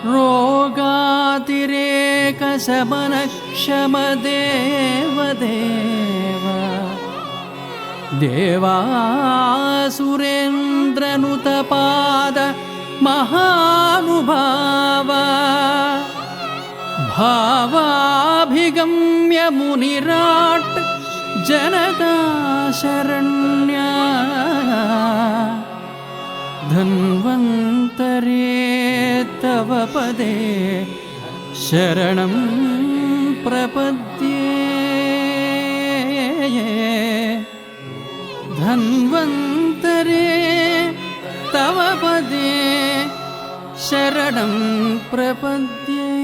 रोगातिरेकशमनक्षमदेवदेव देवासुरेन्द्रनुतपाद महानुभाव भावाभिगम्य मुनिराट् जनता शरण्या धन्वन्तरे तव पदे शरणं प्रपद्ये धन्वन्तरे तव पदे शरणं प्रपद्ये।